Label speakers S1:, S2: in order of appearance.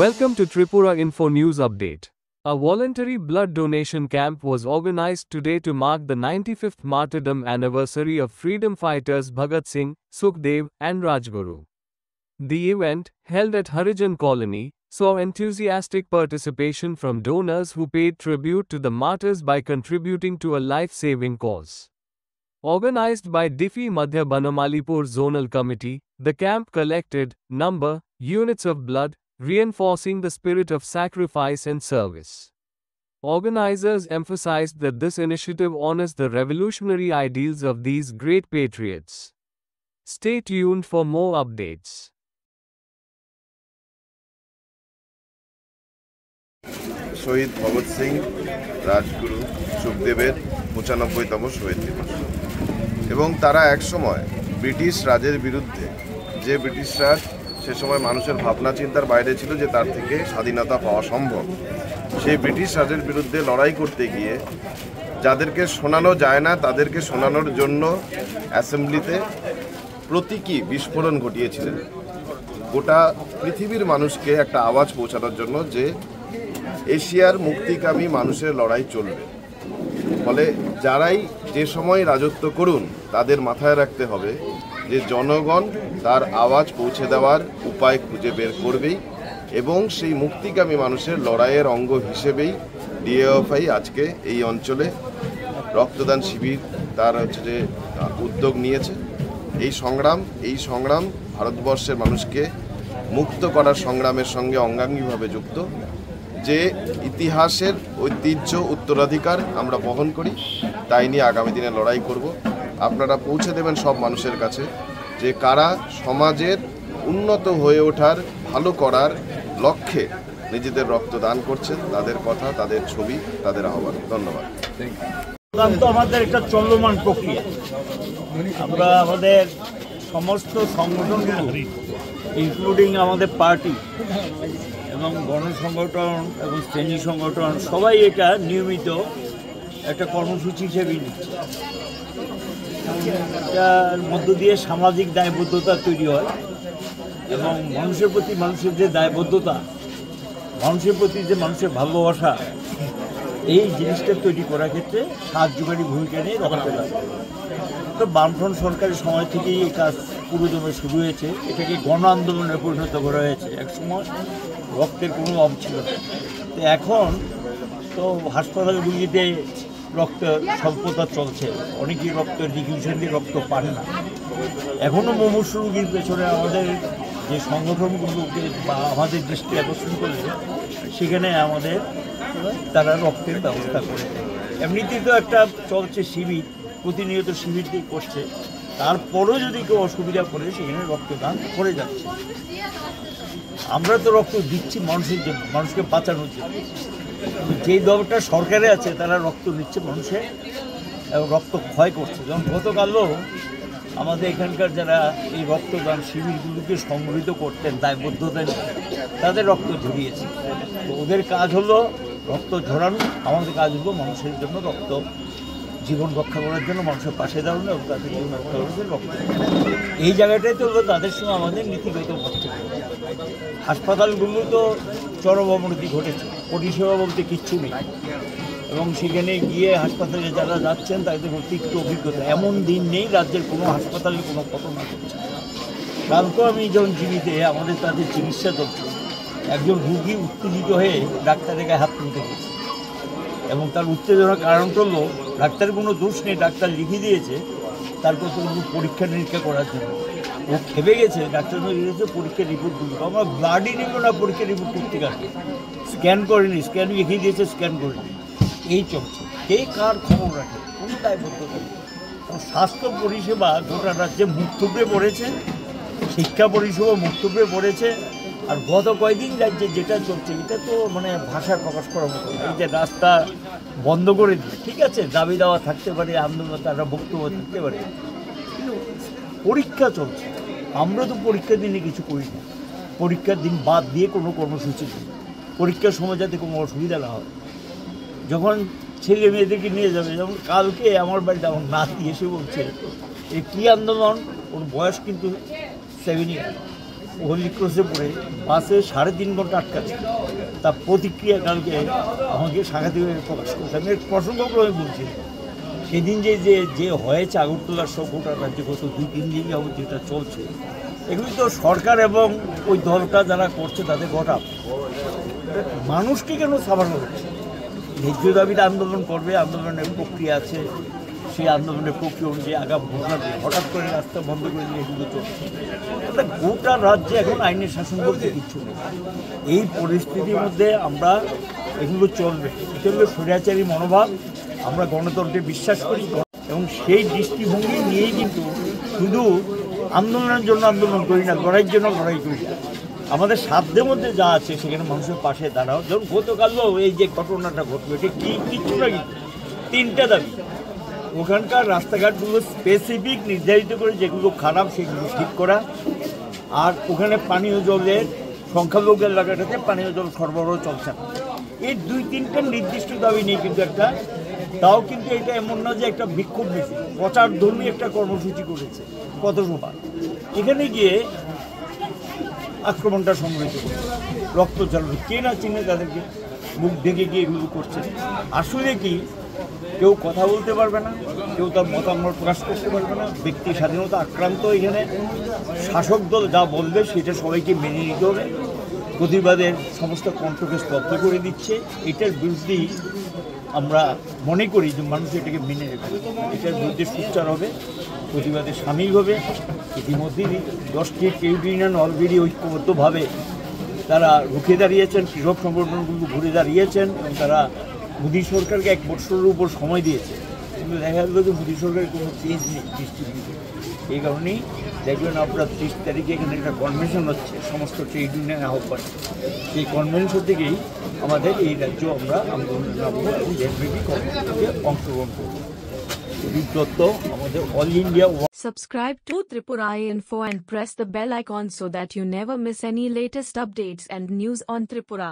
S1: Welcome to Tripura Info News Update. A voluntary blood donation camp was organized today to mark the 95th martyrdom anniversary of freedom fighters Bhagat Singh, Sukhdev, and Rajguru. The event, held at Harijan Colony, saw enthusiastic participation from donors who paid tribute to the martyrs by contributing to a life-saving cause. Organized by Diffi Madhya Banamalipur Zonal Committee, the camp collected units of blood, reinforcing the spirit of sacrifice and service. Organizers emphasized that this initiative honors the revolutionary ideals of these great patriots. Stay tuned for more updates.
S2: শহীদ ভগৎ সিং, রাজগুরু, সুখদেবের ৯৫তম শহীদ দিবস এবং তারা একসময় British রাজের বিরুদ্ধে, যে British রাজ সে সময় মানুষের ভাবনা চিন্তার বাইরে ছিল যে তার থেকে স্বাধীনতা পাওয়া সম্ভব, সেই ব্রিটিশ রাজের বিরুদ্ধে লড়াই করতে গিয়ে যাদেরকে শোনানো যায় না তাদেরকে শোনানোর জন্য অ্যাসেম্বলিতে প্রতীকী বিস্ফোরণ ঘটিয়েছিলেন, গোটা পৃথিবীর মানুষকে একটা আওয়াজ পৌঁছানোর জন্য যে এশিয়ার মুক্তিকামী মানুষের লড়াই চলবে। ফলে যারাই যে সময় রাজত্ব করুন তাদের মাথায় রাখতে হবে যে জনগণ তার আওয়াজ পৌঁছে দেওয়ার উপায় খুঁজে বের করবেই এবং সেই মুক্তিকামী মানুষের লড়াইয়ের অঙ্গ হিসেবেই ডিএফআই আজকে এই অঞ্চলে রক্তদান শিবির তার যে উদ্যোগ নিয়েছে। এই সংগ্রাম ভারতবর্ষের মানুষকে মুক্ত করার সংগ্রামের সঙ্গে অঙ্গাঙ্গিভাবে যুক্ত। যে ইতিহাসের ঐতিহ্য উত্তরাধিকার আমরা বহন করি, তাই নিয়ে আগামী দিনে লড়াই করব। আপনারা পৌঁছে দেবেন সব মানুষের কাছে যে কারা সমাজের উন্নত হয়ে ওঠার, ভালো করার লক্ষ্যে নিজেদের রক্ত দান করছেন, তাদের কথা, তাদের ছবি, তাদের আহ্বান। ধন্যবাদ।
S3: রক্তদান তো আমাদের একটা চলমান প্রক্রিয়া। আমরা আমাদের সমস্ত সংগঠনগুলো ইনক্লুডিং আমাদের পার্টি এবং গণসংগঠন এবং শ্রেণী সংগঠন সবাই এটা নিয়মিত একটা কর্মসূচি হিসেবে নিচ্ছে। এটার মধ্য দিয়ে সামাজিক দায়বদ্ধতা তৈরি হয় এবং মানুষের প্রতি মানুষের যে দায়বদ্ধতা, মানুষের প্রতি যে মানুষের ভালোবাসা, এই জিনিসটা তৈরি করার ক্ষেত্রে সাহায্যকারী ভূমিকা নিয়ে রক্তদান। তো বামফ্রন্ট সরকারের সময় থেকেই এই কাজ পুরোদমে শুরু হয়েছে। এটাকে গণ আন্দোলনে পরিণত করা হয়েছে। একসময় রক্তের কোনো অভাব ছিল না, তো এখন তো হাসপাতালগুলিতে রক্ত স্বল্পতা চলছে, অনেকেই রক্ত ডিফিউশন দিয়ে রক্ত পান না। এখনও মুমূর্ষু রোগীর পেছনে আমাদের যে সংগঠনগুলোকে বা আমাদের দৃষ্টি আকর্ষণ করছে, সেখানে আমাদের তারা রক্তের ব্যবস্থা করে। এমনিতেই তো একটা চলছে শিবির, প্রতিনিয়ত শিবির দিয়ে করছে, তারপরেও যদি কেউ অসুবিধা করে সেখানে রক্তদান করে যাচ্ছে। আমরা তো রক্ত দিচ্ছি মানুষের জন্য, মানুষকে বাঁচানোর জন্য। যেই দলটা সরকারে আছে তারা রক্ত দিচ্ছে মানুষের এবং রক্ত ক্ষয় করছে। যেমন গতকালও আমাদের এখানকার যারা এই রক্তদান শিবিরগুলোকে সংগঠিত করতেন দায়বদ্ধতা নিয়ে, তাদের রক্ত ঝরিয়েছে। তো ওদের কাজ হলো রক্ত ঝরানো, আমাদের কাজ হলো মানুষের জন্য রক্ত, জীবন রক্ষা করার জন্য মানুষের পাশে দাঁড়ানো এবং তাদের জীবন রক্ষা করার জন্য রক্ত। এই জায়গাটাই তো হলো তাদের সঙ্গে আমাদের নীতিগত পার্থক্য। হাসপাতালগুলো তো চরম অবনতি ঘটেছে, পরিষেবা বলতে কিচ্ছু নেই এবং সেখানে গিয়ে হাসপাতালে যারা যাচ্ছেন তাদের অতিরিক্ত অভিজ্ঞতা। এমন দিন নেই রাজ্যের কোনো হাসপাতালে কোনো ঘটনা ঘটছে। কালকে আমি যখন জীবিতে আমাদের তাদের চিকিৎসা চলছে, একজন রুগী উত্তেজিত হয়ে ডাক্তারের গায়ে হাত তুলতে গেছে এবং তার উত্তেজনার কারণটা হলো ডাক্তারের কোনো দোষ নেই, ডাক্তার লিখে দিয়েছে তারপর তো কোনো পরীক্ষা নিরীক্ষা করার জন্য। ও খেপে গেছে, ডাক্তার লিখেছে পরীক্ষার রিপোর্টগুলো, আমরা ব্লাডই নিব না পরীক্ষার রিপোর্ট করতে গেছে, স্ক্যান করেনি, স্ক্যান লিখে দিয়েছে, স্ক্যান করেনি। এই চলছে, কে কার খবর রাখে, কোনো দায়বদ্ধতা নেই। স্বাস্থ্য পরিষেবা গোটা রাজ্যে মুক্তব্যে পড়েছে, শিক্ষা পরিষেবা মুক্তব্যে পড়েছে। আর গত কয়েকদিন রাজ্যে যেটা চলছে এটা তো মানে ভাষায় প্রকাশ করার মতো। এই যে রাস্তা বন্ধ করে দিয়ে, ঠিক আছে দাবি দাওয়া থাকতে পারে, আন্দোলন তারা বক্তব্য থাকতে পারে, কিন্তু পরীক্ষা চলছে। আমরা তো পরীক্ষার দিনে কিছু করি না, পরীক্ষার দিন বাদ দিয়ে কোনো কর্মসূচি নেই, পরীক্ষার সময় যাতে কোনো অসুবিধা না হয়। যখন ছেলে মেয়েদেরকে নিয়ে যাবে, যেমন কালকে আমার বাড়িতে আমার নাতি এসে বলছে এই কী আন্দোলন, ওর বয়স কিন্তু 7 ইয়ার, হোলি ক্রসে পড়ে বাসে 3.5 ঘন্টা আটকা ছিল। তার প্রতিক্রিয়া কালকে আমাকে সাংঘাতিকভাবে প্রকাশ করছে। আমি প্রসঙ্গক্রমে বলছি, সেদিন যে হয়েছে আগরতলার সব গোটা রাজ্যে গত 2-3 দিন যাবত যেটা চলছে, এগুলি তো সরকার এবং ওই দলটা যারা করছে তাদের গোটা মানুষকে কেন সাবানো হচ্ছে? ন্যায্য দাবিতে আন্দোলন করবে, আন্দোলনের প্রক্রিয়া আছে, সেই আন্দোলনের প্রক্রিয়া অনুযায়ী আগাম ঘোষণা দিয়ে হঠাৎ করে রাস্তা বন্ধ করে দিয়ে এগুলো চলছে। অর্থাৎ গোটা রাজ্যে এখন আইনের শাসন বলতে কিচ্ছু নেই। এই পরিস্থিতির মধ্যে আমরা এগুলো চলবে, এটা হলো স্বৈরাচারী মনোভাব। আমরা গণতন্ত্রে বিশ্বাস করি এবং সেই দৃষ্টিভঙ্গি নিয়েই কিন্তু শুধু আন্দোলনের জন্য আন্দোলন করি না, লড়াইয়ের জন্য লড়াই করি না। আমাদের সাধ্যের মধ্যে যা আছে সেখানে মানুষের পাশে দাঁড়াও। যেমন গতকালও এই যে ঘটনাটা ঘটলো, এটা কিচ্ছু না, কিন্তু 3টা দাবি। ওখানকার রাস্তাঘাটগুলো স্পেসিফিক নির্ধারিত করে যেগুলো খারাপ সেগুলো ঠিক করা, আর ওখানে পানীয় জলের সংখ্যালঘু এলাকাটাতে পানীয় জল সরবরাহ চলছে না। এই 2-3টা নির্দিষ্ট দাবি নেই, কিন্তু একটা তাও কিন্তু এটা এমন না যে একটা বিক্ষোভ মিছিল, প্রচারধর্মী একটা কর্মসূচি করেছে পথসভা। এখানে গিয়ে আক্রমণটা সংঘটিত করছে, রক্ত চালানো, কে না চিনে তাদেরকে মুখ ঢেকে গিয়ে এগুলো করছে। আসলে কি কেউ কথা বলতে পারবে না, কেউ তার মতামত প্রকাশ করতে পারবে না, ব্যক্তি স্বাধীনতা আক্রান্ত। এখানে শাসক দল যা বলবে সেটা সবাইকে মেনে নিতে হবে। প্রতিবাদের সমস্ত কণ্ঠকে স্তব্ধ করে দিচ্ছে। এটার বিরুদ্ধেই আমরা মনে করি যে মানুষ এটাকে মেনে নেবে, এটার বিরুদ্ধে সোচ্চার হবে, প্রতিবাদে সামিল হবে। ইতিমধ্যেই 10টি ট্রেড ইউনিয়ন অলরেডি ঐক্যবদ্ধভাবে তারা রুখে দাঁড়িয়েছেন, কৃষক সংগঠনগুলো ঘুরে দাঁড়িয়েছেন এবং তারা মোদী সরকারকে 1 বছরের উপর সময় দিয়েছে, কিন্তু দেখা গেল যে মোদী সরকারের কোনো চেঞ্জ নেই দৃষ্টিভঙ্গি। এই কারণেই দেখবেন আপনার 30 তারিখে এখানে একটা কনভেনশন হচ্ছে সমস্ত ট্রেড ইউনিয়ন আহ্বান। সেই কনভেনশন থেকেই আমাদের এই রাজ্য আমরা আন্দোলনে নামবো এবং দেশব্যাপী কর্মসূচিতে অংশগ্রহণ করব। দত্ত আমাদের all India.
S4: Subscribe to Tripura Info and press the bell icon so that you never miss any latest updates and news on Tripura.